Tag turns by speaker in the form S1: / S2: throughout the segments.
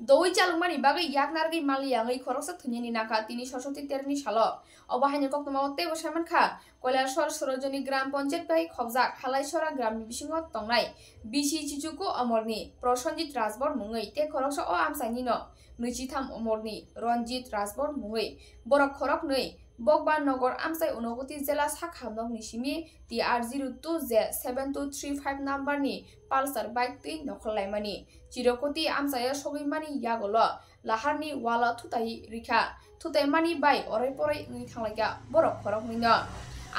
S1: doi chalungmani bagai yak nargi mali yangai khoroksa thunyani nakha tini ৬৬-১৩ সালো অবহাইনি কক্তমাওতে বসামান খা কৈলাসর সরজনী গ্রাম panchayat bai khobjak halaisora গ্রামনি bisingo tongnai bisi chichuku amorni Prasanjit রাজবর মুঙ্গৈ te khoroksa o amsaini no নৈচিথাম অমরনি রঞ্জিত রাজবর মুঙ্গৈ borok khorok nei Bogban Nogor Amsai Unogoti Zela Sakhamnok Nishimi TR02Z7235 number ni Pulsar bike ti nokhlaimani Chirokoti Amsaya Sogimani Yagolo Laharni Wala Tutai Rika Tutai Mani Bai Orai Porai Ngi Thanglaiga Borok Khorok Nino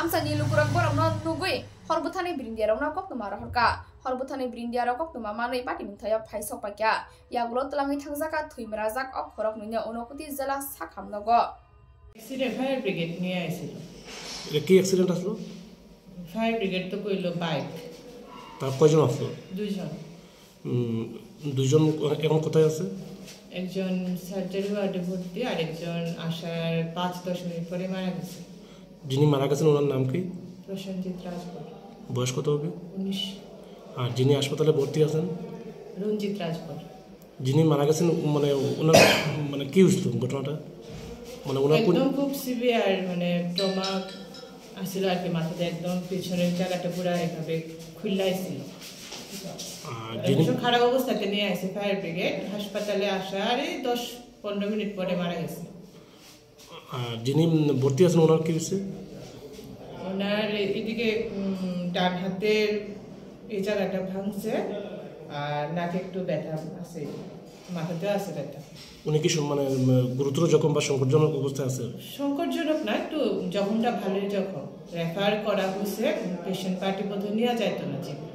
S1: Amsani Lukurak Borok non Nugui Horbuthani Brindiarok na Koktumara Horka Horbuthani Brindiarok Koktuma Manai Pati Mintaya Phaisok Pakya Yagolo Tlangi Thangjaka Thuimrajak Ok Khorok Nino Unogoti Zela Sakhamnogo
S2: Accident fire brigade নিয়ে আইছিল
S3: এটা কি accident আসলো
S2: fire brigade তো কইলো bike
S3: তার কয়জন আসলো
S2: দুইজন
S3: দুইজন এখন কোথায় আছে
S2: একজন সার্জারি ওয়ার্ডে ভর্তি আর একজন আসার ৫-১০ মিনিট পরে মারা গেছে
S3: যিনি মারা গেছেন ওনার নাম কি
S2: প্রসঞ্জিত রাজবর
S3: বয়স কত হবে
S2: ১৯
S3: আর যিনি হাসপাতালে ভর্তি আছেন
S2: রঞ্জিত রাজবর
S3: যিনি মারা গেছেন মানে ওনার মানে কি হইছিল ঘটনাটা মানে ওনার
S2: একদম খুব সিভিয়ার মানে ট্রমা আসছিল আর কি মাথাতে একদম পিছনের জায়গাটা পুরো এভাবে খুললাইছিল যিনি খারাপ অবস্থাতে নিয়ে আসে ফায়ার ব্রিগেড হাসপাতালে আসার ১০-১৫ মিনিট পরে মারা গেছে
S3: আর যিনি ভর্তি আছেন ওনার কি হয়েছে
S2: ওনার এদিকে ডান হাতের এই জায়গাটা ভাঙছে আর নাকে একটু ব্যথা আছে মাথাতেও আছে ব্যথা
S3: উনি কি মানে গুরুতর জখম বা সংকটজনক অবস্থায় আছে
S2: সংকটজনক না একটু জখমটা ভালোই জখম রেফার করা হয়েছে পেশেন্ট পার্টি বোধহয় নেওয়া যাইতো না জীবন